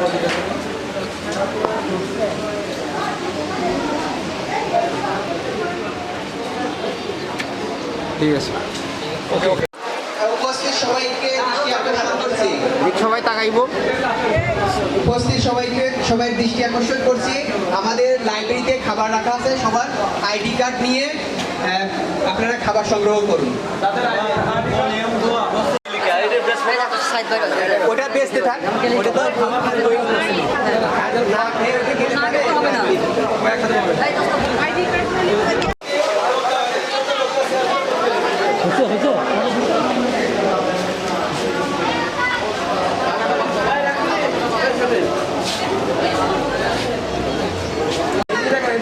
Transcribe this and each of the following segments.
ঠিক আছে উপস্থিত সবাইকে দৃষ্টি আকর্ষণ করছি। সবাই তাকাইবো। উপস্থিত সবাই দৃষ্টি আকর্ষণ করছি, আমাদের লাইব্রেরিতে খাবার রাখা আছে, সবার আইডি কার্ড নিয়ে আপনারা খাবার সংগ্রহ করুন। ওটা বেচতে থাক, ওটা তো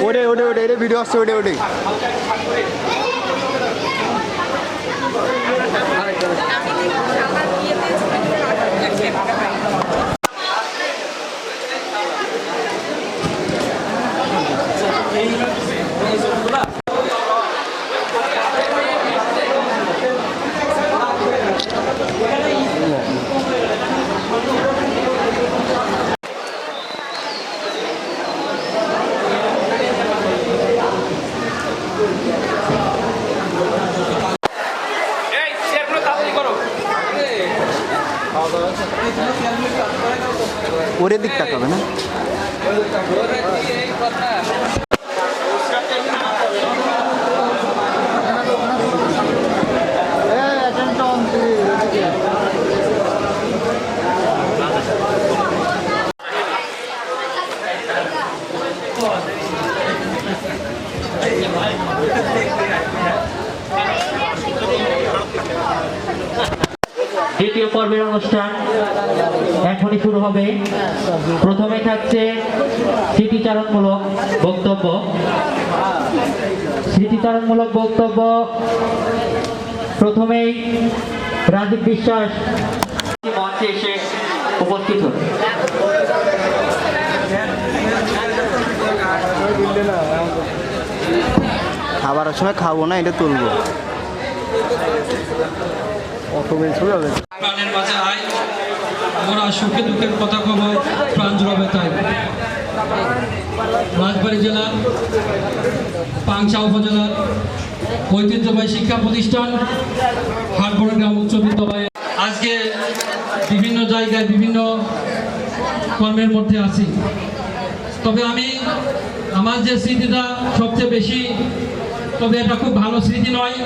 ওটা ভিডিও আসছে ওটা ওরে দিক তাকাবে না। দ্বিতীয় পর্বের অনুষ্ঠান এখনই শুরু হবে। প্রথমে থাকছে স্মৃতিচারণমূলক বক্তব্য। স্মৃতিচারণমূলক বক্তব্য প্রথমেই রাজীব বিশ্বাস মঞ্চে এসে উপস্থিত হন। খাবারের সময় খাবো না, এটা তুলবো। প্রাণের মাঝে আয়, আমরা সুখে দুঃখের কথা কব, প্রাণ জুড়াবে তাই। রাজবাড়ী জেলার পাংশা উপজেলার ঐতিহ্যবাহী শিক্ষা প্রতিষ্ঠান হাটবড় গ্রাম উচ্চ বিদ্যালয়ে আজকে বিভিন্ন জায়গায় বিভিন্ন কর্মের মধ্যে আছি। তবে আমার যে স্মৃতিটা সবচেয়ে বেশি, তবে এটা খুব ভালো স্মৃতি নয়।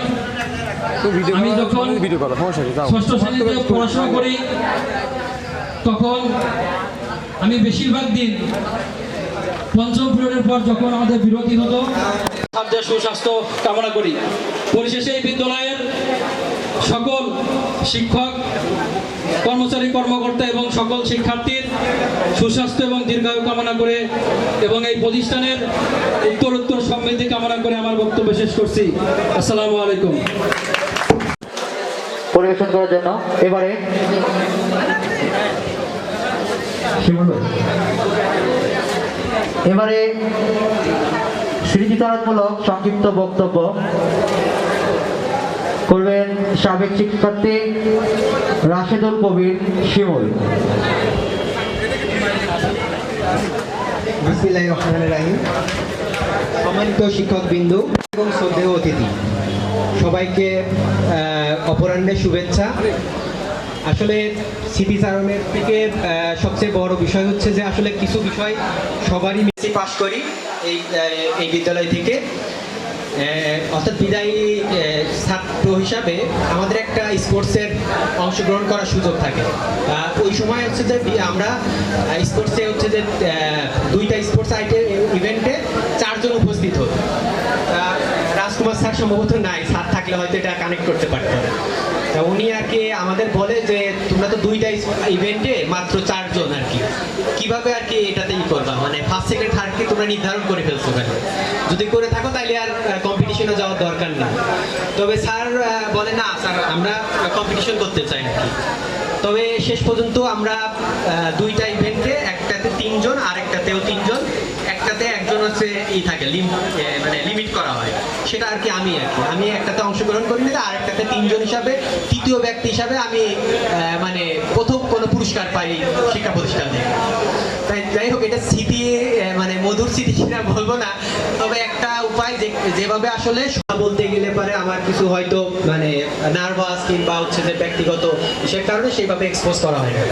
আমি যখন ষষ্ঠ শ্রেণীতে পড়াশোনা করি, তখন আমি বেশিরভাগ দিন পঞ্চম পিরিয়ডের পর যখন আমাদের বিরতি হতো, আমাদের সুস্বাস্থ্য কামনা করি। পরিশেষে এই বিদ্যালয়ের সকল শিক্ষক, কর্মচারী, কর্মকর্তা এবং সকল শিক্ষার্থীর সুস্বাস্থ্য এবং দীর্ঘায়ু কামনা করে এবং এই প্রতিষ্ঠানের উত্তরোত্তর সমৃদ্ধি কামনা করে আমার বক্তব্য শেষ করছি। আসসালামু আলাইকুম। পরিবেশন করার জন্য এবারে স্মৃতিচারণমূলক সংক্ষিপ্ত বক্তব্য করবেন সাবেক শিক্ষার্থী রাশেদুল কবির শিমুল। বিসমিল্লাহির রহমানির রহিম। সম্মানিত শিক্ষকবৃন্দ এবং শ্রদ্ধেয় অতিথি, সবাইকে অপরাহ্নের শুভেচ্ছা। আসলে স্মৃতিচারণের থেকে সবচেয়ে বড় বিষয় হচ্ছে যে আসলে কিছু বিষয় সবারই মিশে পাশ করি এই বিদ্যালয় থেকে। অর্থাৎ বিদায়ী ছাত্র হিসাবে আমাদের একটা স্পোর্টসের অংশগ্রহণ করার সুযোগ থাকে। ওই সময় হচ্ছে যে আমরা স্পোর্টসে হচ্ছে যে 2টা স্পোর্টস ইভেন্টে 4 জন উপস্থিত হই। রাজকুমার স্যার সম্ভবত নাই, স্যার থাকলে হয়তো এটা কানেক্ট করতে পারতেন। উনি আর কি আমাদের বলে যে তোমরা তো 2টা ইভেন্টে মাত্র 4 জন আর কি, কিভাবে আর কি এটাতে করবা, মানে ফার্স্ট সেকেন্ড থার্ড কি তোমরা নির্ধারণ করে ফেলছো কেন? যদি করে থাকো তাহলে আর কম্পিটিশনে যাওয়ার দরকার নেই। তবে স্যার বলে না স্যার আমরা কম্পিটিশন করতে চাই আর কি। তবে শেষ পর্যন্ত আমরা 2টা ইভেন্টে, একটাতে 3 জন আর একটাতেও 3 জন, একটাতে একজন হচ্ছে থাকে মানে লিমিট করা হয়, সেটা আর কি আমি একটাতে অংশগ্রহণ করি না, আর একটাতে 3 জন হিসাবে তৃতীয় ব্যক্তি হিসাবে আমি মানে প্রথম কোনো পুরস্কার পাই শিক্ষা প্রতিষ্ঠান থেকে। মধুর স্মৃতি কিনা বলবো না, তবে একটা উপায় যেভাবে আসলে বলতে গেলে পারে আমার কিছু হয়তো মানে নার্ভাস কিংবা হচ্ছে যে ব্যক্তিগত বিষয়ের কারণে সেইভাবে এক্সপোজ করা হয় না।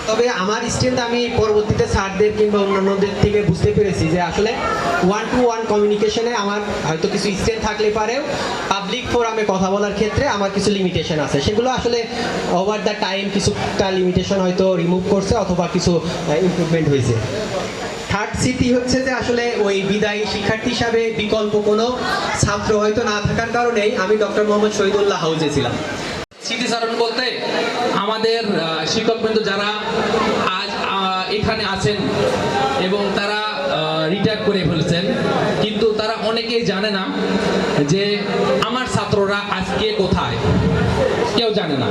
তবে আমার স্ট্রেংথ আমি পরবর্তীতে স্যারদের কিংবা অন্যান্যদের থেকে বুঝতে পেরেছি যে আসলে 1-to-1 কমিউনিকেশনে আমার হয়তো কিছু স্ট্রেংথ থাকলে পারেও পাবলিক ফোরামে কথা বলার ক্ষেত্রে আমার কিছু লিমিটেশন আছে, সেগুলো আসলে ওভার দ্য টাইম কিছুটা লিমিটেশন হয়তো রিমুভ করছে অথবা কিছু ইমপ্রুভমেন্ট হয়েছে। থার্ড স্মৃতি হচ্ছে যে আসলে ওই বিদায়ী শিক্ষার্থী হিসাবে বিকল্প কোনো ছাত্র হয়তো না থাকার কারণেই আমি ডক্টর মোহাম্মদ শহীদুল্লাহ হাউজে ছিলাম। স্মৃতিচারণ বলতে আমাদের শিক্ষকবৃন্দ যারা আজ এখানে আছেন এবং তারা রিটায়ার করে ফেলেছেন, কিন্তু তারা অনেকেই জানে না যে আমার ছাত্ররা আজকে কোথায়, কেউ জানে না।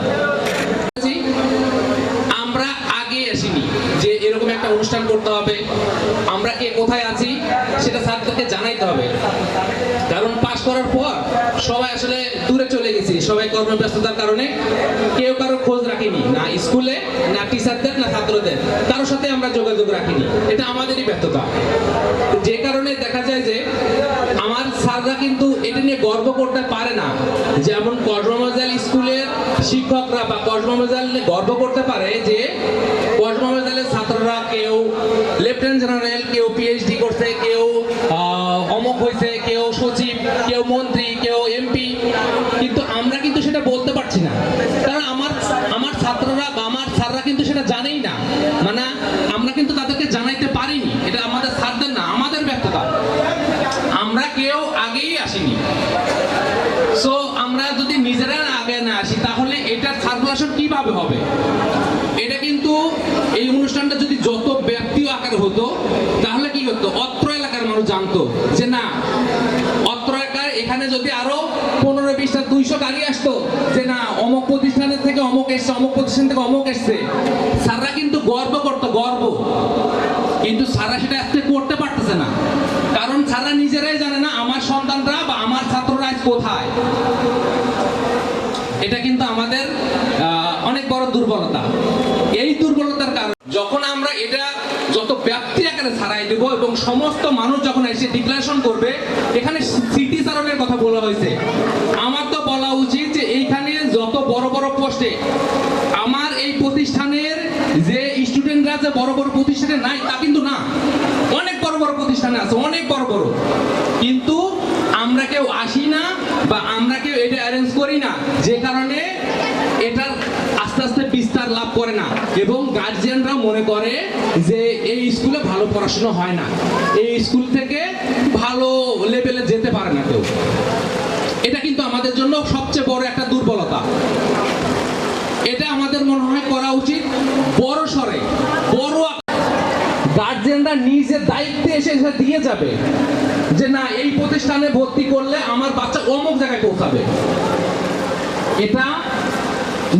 আমরা আগে আসিনি যে এরকম একটা অনুষ্ঠান করতে হবে, আমরা কে কোথায় আছি সেটা ছাত্রকে জানাইতে হবে, কারণ পাশ করার পর সবাই আসলে দূরে চলে গেছি, সবাই কর্মব্যস্ততার কারণে কেউ কারো খোঁজ রাখিনি, না স্কুলে না টিচারদের না ছাত্রদের কারোর সাথে আমরা যোগাযোগ রাখিনি, এটা আমাদেরই ব্যর্থতা। যে কারণে দেখা যায় যে আমার স্যাররা কিন্তু এটা নিয়ে গর্ব করতে পারে না, যেমন কসমোজাল স্কুলের শিক্ষকরা বা কসমোজাল গর্ব করতে পারে যে কসমোজালের ছাত্ররা কেউ লেফটেন্যান্ট জেনারেল, কেউ পিএইচডি করছে, কেউ অমুক হয়েছে, কেউ সচিব, কেউ মন্ত্রী, কেউ এমপি, কিন্তু আমরা কিন্তু সেটা বলতে পারছি না, কারণ আমার ছাত্ররা বা আমার স্যাররা কিন্তু সেটা জানেই না, মানে আমরা কিন্তু তাদেরকে জানাইতে পারিনি, এটা আমাদের স্যারদের না, আমাদের ব্যর্থতা, আমরা কেউ আগেই আসিনি। সো আমরা যদি নিজেরা আগে না আসি তাহলে এটার সার্কুলেশন কিভাবে হবে? এটা কিন্তু এই অনুষ্ঠানটা যদি যত ব্যক্তিও আকারে হতো তাহলে কি হতো, অত্র এলাকার মানুষ জানতো যে না, অত্র এলাকার এখানে যদি আরো 15-20টা 200 গাড়ি আসতো যে না অমুক প্রতিষ্ঠানের থেকে অমুক এসছে, অমুক প্রতিষ্ঠান থেকে অমুক এসছে, স্যাররা কিন্তু গর্ব করতো, গর্ব, কিন্তু স্যাররা সেটা আজকে করতে পারতেছে না, কারণ স্যাররা নিজেরাই জানে না আমার সন্তানরা বা আমার ছাত্ররা আজ কোথায়। এটা কিন্তু আমাদের অনেক বড় দুর্বলতা। এই দুর্বলতার কারণে যখন আমরা এটা যত ব্যাপ্তি আকারে ছাড়াই দেব এবং সমস্ত মানুষ যখন এসে ডিক্লারেশন করবে, এখানে স্মৃতিচারণের কথা বলা হয়েছে, আমার তো বলা উচিত যে এইখানে যত বড় বড় পোস্টে আমার এই প্রতিষ্ঠানের যে স্টুডেন্টরা যে বড় বড় প্রতিষ্ঠানে নাই তা কিন্তু না, অনেক বড় বড় প্রতিষ্ঠানে আছে, অনেক বড় বড়, কিন্তু আমরা কেউ আসি না বা আমরা কেউ এটা অ্যারেঞ্জ করি না, যে কারণে এটার আস্তে আস্তে বিস্তার লাভ করে না এবং গার্জিয়ানরা মনে করে যে এই স্কুলে ভালো পড়াশোনা হয় না, এই স্কুল থেকে ভালো লেভেলে যেতে পারে না কেউ। এটা কিন্তু আমাদের জন্য সবচেয়ে বড় একটা দুর্বলতা। এটা আমাদের মনে হয় করা উচিত বড় সরে, বড় গার্জিয়ানরা নিজের দায়িত্বে এসে দিয়ে যাবে যে না এই প্রতিষ্ঠানে ভর্তি করলে আমার বাচ্চা অমুক জায়গায় পৌঁছাবে। এটা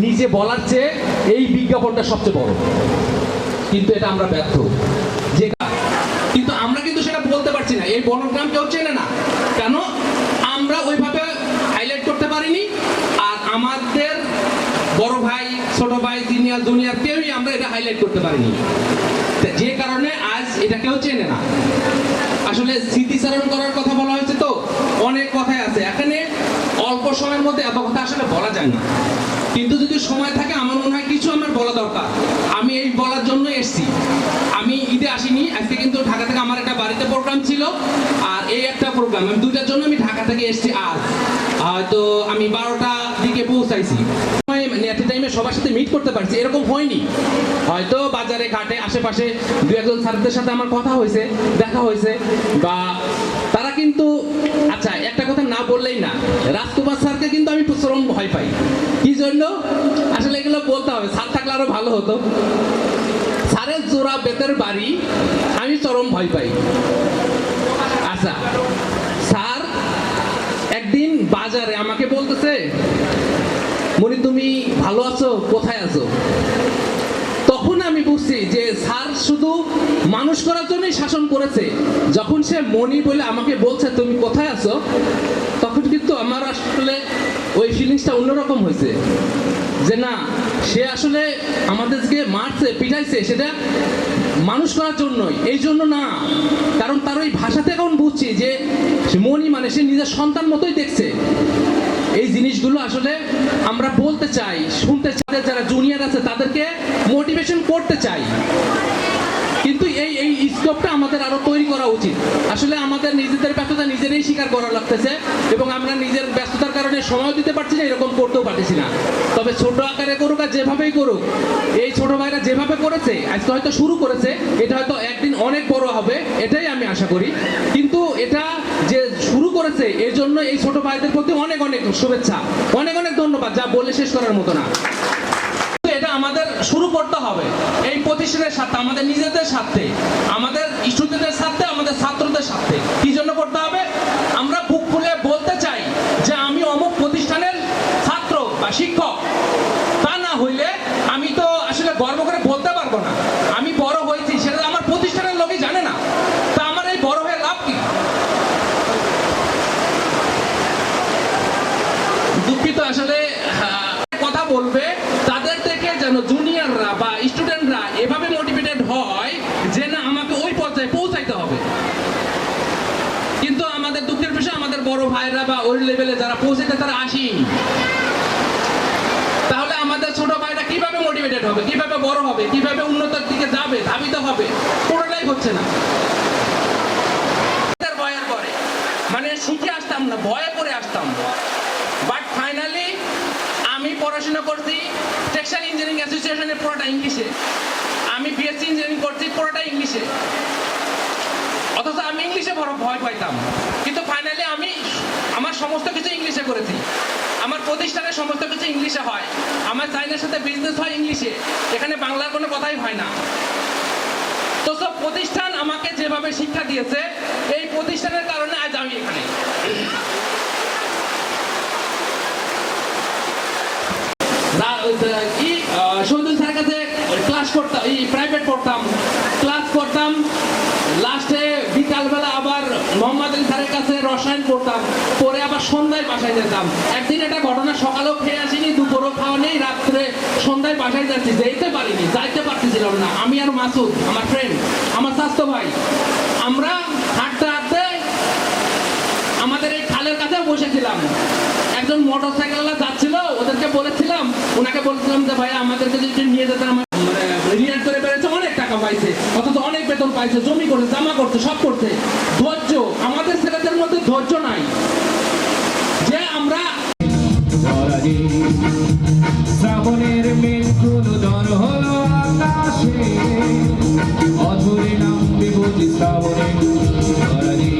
নিজে বলার চেয়ে এই বিজ্ঞাপনটা সবচেয়ে বড়, কিন্তু এটা আমরা ব্যর্থ, যে কিন্তু আমরা কিন্তু সেটা বলতে পারছি না, এই বনগ্রাম কেউ চেনে না, কেন আমরা ওইভাবে হাইলাইট করতে পারিনি, আর আমাদের বড় ভাই, ছোট ভাই, সিনিয়র জুনিয়র কেউই আমরা এটা হাইলাইট করতে পারিনি, যে কারণে আজ এটা কেউ চেনে না। আসলে স্মৃতিচারণ করার কথা বলা হয়েছে, তো অনেক কথাই আছে, এখানে অল্প সময়ের মধ্যে এত কথা আসলে বলা যায় না, কিন্তু যদি সময় থাকে আমার মনে হয় কিছু আমার বলা দরকার। আমি এই বলার জন্য এসেছি, আমি ঈদে আসিনি, আজকে কিন্তু ঢাকা থেকে আমার একটা বাড়িতে প্রোগ্রাম ছিল আর এই একটা প্রোগ্রাম, আমি দুইটার জন্য আমি ঢাকা থেকে এসেছি। আজ হয়তো আমি 12টা দিকে পৌঁছাইছি, টাইমে সবার সাথে মিট করতে পারছি এরকম হয়নি, হয়তো বাজারে ঘাটে আশেপাশে 2-1 স্যারদের সাথে আমার কথা হয়েছে, দেখা হয়েছে, বা তারা কিন্তু আচ্ছা একটা কথা না বললেই না, রাজকুমার স্যারকে কিন্তু আমি চরম ভয় পাই। কি জন্য? আসলে এগুলো বলতে হবে, স্যার থাকলে আরো ভালো হতো। স্যারের জোড়া বেতের বাড়ি আমি চরম ভয় পাই। আচ্ছা, স্যার একদিন বাজারে আমাকে বলতেছে, মনি তুমি ভালো আছো, কোথায় আছো? তখন আমি বুঝছি যে স্যার শুধু মানুষ করার জন্যই শাসন করেছে। যখন সে মনি বলে আমাকে বলছে তুমি কোথায় আছো, তখন কিন্তু আমার আসলে ওই ফিলিংসটা অন্যরকম হয়েছে, যে না সে আসলে আমাদেরকে মারছে, পিটাইছে, সেটা মানুষ করার জন্যই, এই জন্য না। কারণ তার ওই ভাষাতে এখন বুঝছি যে সে মনি মানে সে নিজের সন্তান মতোই দেখছে। এই জিনিসগুলো আসলে আমরা বলতে চাই, শুনতে চাই, যারা জুনিয়র আছে তাদেরকে মোটিভেশন করতে চাই। কিন্তু এই স্কোপটা আমাদের আরো তৈরি করা উচিত। আসলে আমাদের নিজেদের ব্যস্ততা নিজেরাই স্বীকার করা লাগতেছে এবং আমরা নিজের ব্যস্ততার কারণে সময় দিতে পারছি না, এরকম করতেও পারতেছি না। তবে ছোট আকারে করুক আর যেভাবেই করুক, এই ছোট ভাইরা যেভাবে করেছে, আজকে হয়তো শুরু করেছে, এটা হয়তো একদিন অনেক বড় হবে, এটাই আমি আশা করি। কিন্তু এটা যে শুরু করেছে এর জন্য এই ছোট ভাইদের প্রতি অনেক অনেক শুভেচ্ছা, অনেক অনেক ধন্যবাদ, যা বলে শেষ করার মতো না। এটা আমাদের শুরু করতে হবে এই প্রতিষ্ঠানের সাথে, আমাদের নিজেদের সাথে, আমাদের স্টুডেন্টদের সাথে, আমাদের ছাত্রদের সাথে। কি জন্য করতে হবে? আমরা বুক খুলে বলতে চাই যে আমি অমুক প্রতিষ্ঠানের ছাত্র বা শিক্ষক। তা না হইলে আমি তো আসলে গর্ব করে বলতে পারবো না আমি বড় হয়েছি, সেটা আমার প্রতিষ্ঠানের লোকই জানে না। তা আমার এই বড় হয়ে লাভ কি? দুঃখিত, আসলে কথা বলবে তাদের থেকে যেন জুনিয়ররা বা স্টুডেন্টরা এভাবে মোটিভেটেড হয় যে না আমাকে ওই পর্যায়ে পৌঁছাইতে হবে। কিন্তু আমাদের দুঃখের বিষয় আমাদের বড় ভাইরা বা ওই লেভেলে যারা পৌঁছাইতে তারা আসেনি। তাহলে আমাদের ছোট ভাইরা কিভাবে মোটিভেটেড হবে, কিভাবে বড় হবে, কিভাবে উন্নতির দিকে যাবে, ধাবিত হবে? পুরোটাই হচ্ছে না। ভয়ের পরে মানে শিখে আসতাম না, ভয়ে করে আসতাম। বাট ফাইনালি আমি পড়াশোনা করছি টেক্সটাইল ইঞ্জিনিয়ারিং অ্যাসোসিয়েশনের, পুরোটা ইংলিশে। আমি বিএসসি ইঞ্জিনিয়ারিং করছি, পুরোটা ইংলিশে। অথচ আমি ইংলিশে বড় ভয় পাইতাম, কিন্তু ফাইনালি আমি আমার সমস্ত কিছু ইংলিশে করেছি। আমার প্রতিষ্ঠানের সমস্ত কিছু ইংলিশে হয়, আমার চাইনার সাথে বিজনেস হয় ইংলিশে, এখানে বাংলার কোনো কথাই হয় না। তো সব প্রতিষ্ঠান আমাকে যেভাবে শিক্ষা দিয়েছে, এই প্রতিষ্ঠানের কারণে আজ আমি এখানে। শহীদুল স্যারের কাছে ক্লাস করতাম, প্রাইভেট পড়তাম, ক্লাস করতাম। লাস্টে বিকালবেলা আবার মোহাম্মদ আলী স্যারের কাছে রসায়ন পড়তাম, পরে আবার সন্ধ্যায় বাসায় যেতাম। একদিন একটা ঘটনা, সকালেও খেয়ে আসিনি, দুপুরও খাওয়া নেই, রাত্রে সন্ধ্যায় বাসায় যাচ্ছি, যেতে পারিনি, যাইতে পারতেছিলাম না। আমি আর মাসুদ, আমার ফ্রেন্ড, আমার স্বাস্থ্য ভাই, আমরা হাঁটতে হাঁটতে আমাদের এই খালের কাছে বসেছিলাম। একজন মোটর সাইকেলওয়ালা যাচ্ছিল, ওদেরকে বলেছিলাম, ওনাকে বলেছিলাম যে ভাই আমাদেরকে যদি নিয়ে যেতেন, আমার রিয়াক্ট করে বেড়েছে, অনেক টাকা পাইছে, অথচ অনেক বেতন পাইছে, জমি করছে, জামা করছে, সব করছে। ধৈর্য, আমাদের ছেলেদের মধ্যে ধৈর্য নাই যে আমরা শ্রাবণের মেঘগুলো দর হলো আকাশে, অধরে নামবে বুঝি শ্রাবণে ধরারি।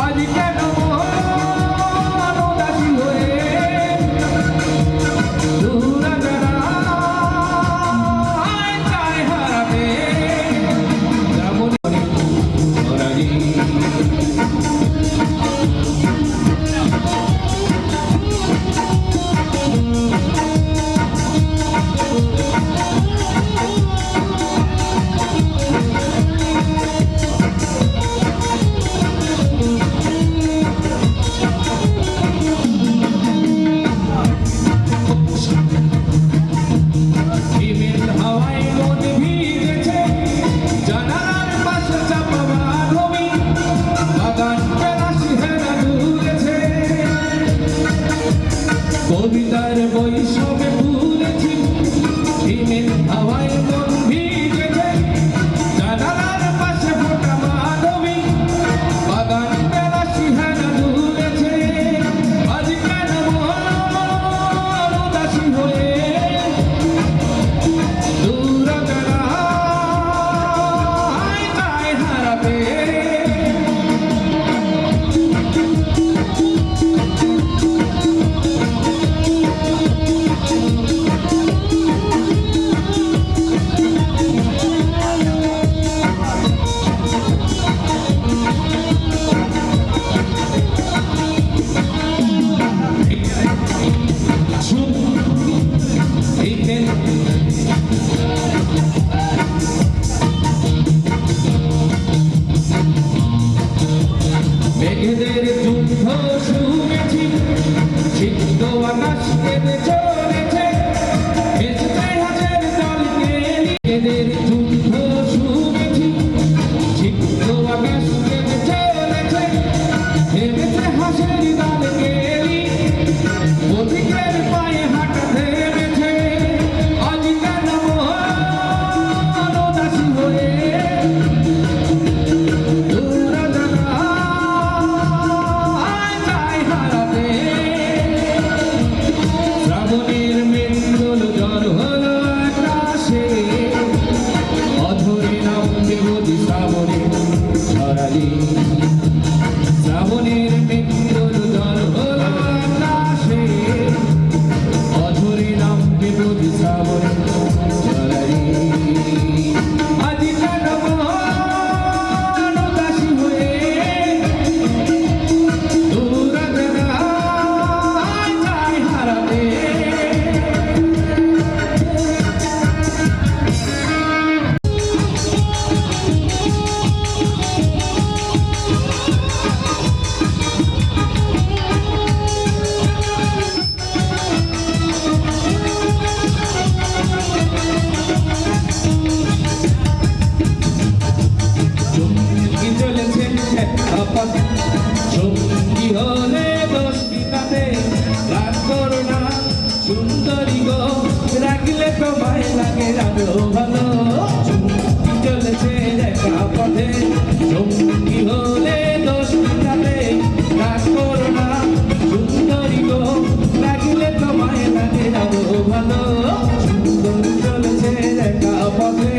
আজ কেন মন উদাসী হয়ে দূরা বেড়ায় চায় হারাবে শ্রাবণে ধরারি। স্নিগ্ধ সুমেধি ঝিক্ত আকাশ কেঁপে চলেছে থেমেছে হাসের গান গেলি পথিকের পায়ে হাঁটা থেমেছে আজ কেন মন উদাসী হয়ে দূরা জানায় যায় হারাতে শ্রাবণের মেঘগুলো জ্বর হলো আকাশে অধরে নামবে বুঝি শ্রাবণে ছড়ালি শ্রাবণের মেঘগুলো জ্বর হলো আকাশে অধরে নামবে বুঝি শ্রাবণে ছড়ালি আজ কেন মন উদাসী হয়ে দূরা জানায় যায় হারাতে চুমকি চলেছে আপাত চুমকি হলে দোষটি তাতে রাগ করো না সুন্দরী গো রাখলে তোমায় লাগে আরো ভালো চুমকি চলেছে একা পথে চুমকি হলে দোষটি তাতে রাগ করো না সুন্দরী গো রাখলে তোমায় লাগে আরো ভালো সুন্দরী চলেছে একা পথে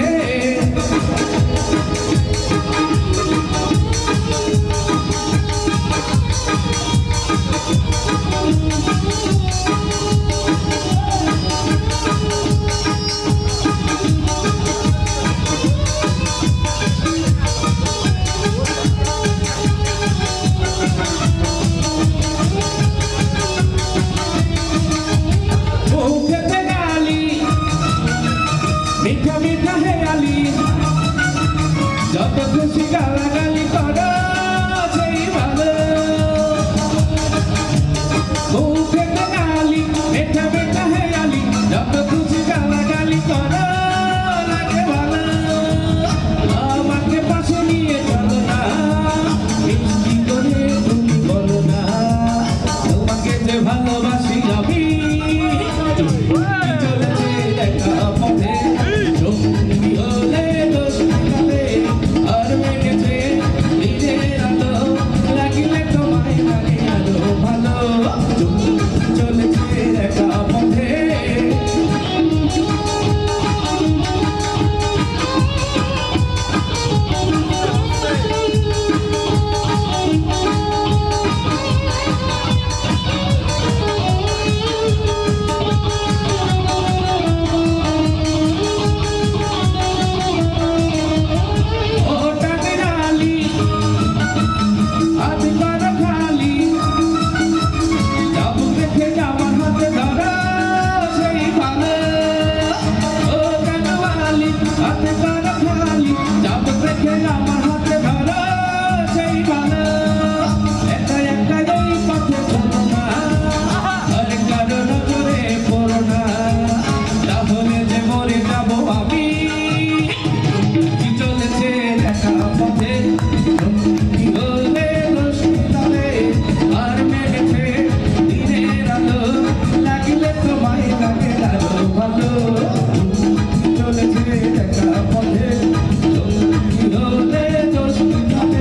মুখেতে গালি মিঠা মিঠা হেয়ালি যত খুশি গালাগালি করো সেই ভালো মুখেতে গালি মিঠা মিঠা হেয়ালি যত খুশি গালাগালি করো লাগে ভালো আমাকে পাশে নিয়ে চলো না মিষ্টি করে তুমি বলো না তোমাকে যে ভালোবাসি আমি চলেছে দেখা পথে চুমকি হলে দোষ কাটে আর মেঘেছে দিনের আলো লাগিলে তোমায় লাগে আলো ভালো চুমকি চলেছে দেখা পথে ওটাতে ডালি হাত করা খালি যাবো দেখে আমার হাতে ধরা সেই ভালো ও কানওয়ালি হাত করা খালি যাবো দেখে আমার হাতে ধরা সেই ভালো একা একা এই পথে চলো না আর কারো নজরে পড়ো না তাহলে যে মরে যাবো আমি চুমকি চলেছে দেখা পথে চুমকি হলে দোষী তবে আর মেঘেছে দিনের আলো লাগিলে তোমায় লাগে আরো ভালো চুমকি চলেছে দেখা পথে চুমকি হলে দোষী তবে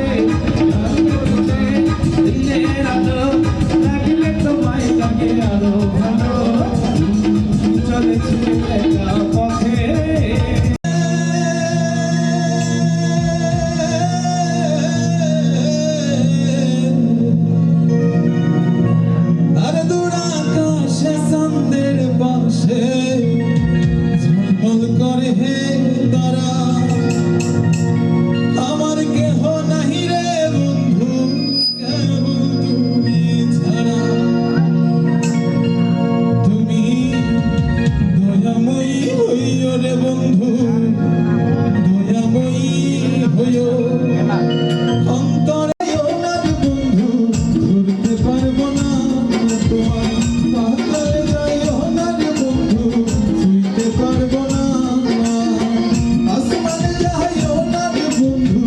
যাইও না রে বন্ধু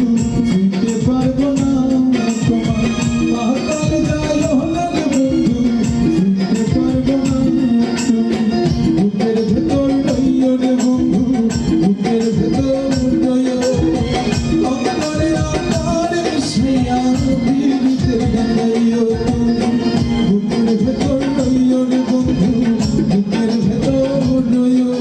চিনতে পারবো না তোমায় পাতাল যাইও না রে বন্ধু চিনতে পারবো না তুমি বুকের ভেতর রইও রে বন্ধু বুকের ভেতর রইও অন্তরে অন্তরে মিশিয়া দিতে গাইও তুমি বুকের ভেতর রইও রে বন্ধু বুকের ভেতর রইও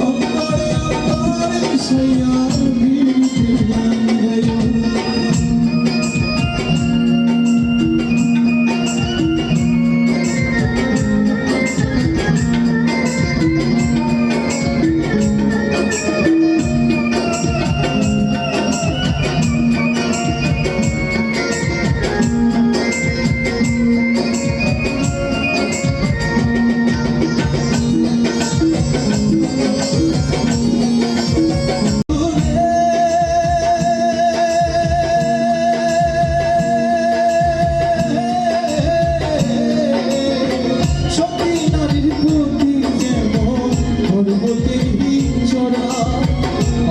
অন্তরে অন্তরে মিশিয়া দিতে গাইও সত্যি নারীর প্রতি যেমন পর্বতের হিংসরা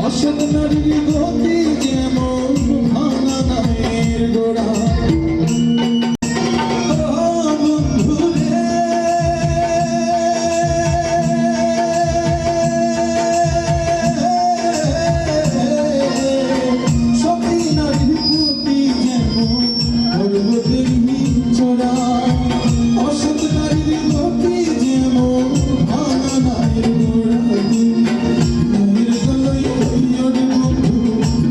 অসৎ নারীর গতি যেমন ভাঙা নামের গোড়া বন্ধুরে সত্যি নারীর প্রতি যেমন পর্বতের হিংসরা অসৎ নারীর গতি যেমন ভাঙা নামের গোড়া নারীর গলই হইও রে বন্ধু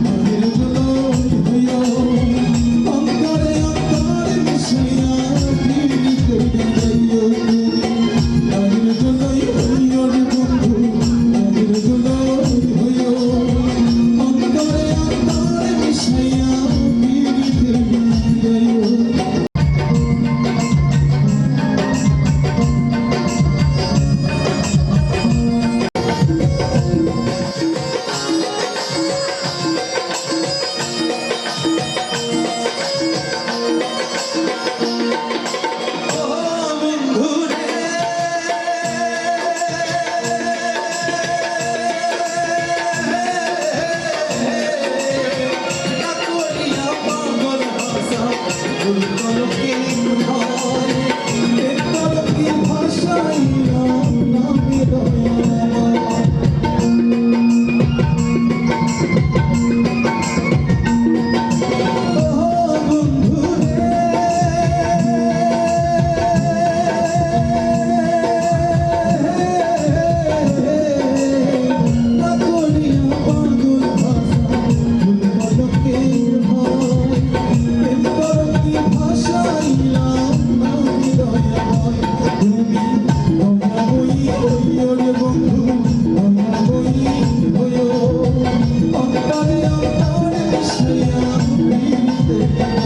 নারীর গলই হইও অন্তরে অন্তরে মিশিয়া দিতে গাইও নারীর গলই হইও রে বন্ধু নারীর গলই হইও অন্তরে অন্তরে মিশিয়া দিতে গাইও অন্তরে অন্তরে মিশিয়া দিতে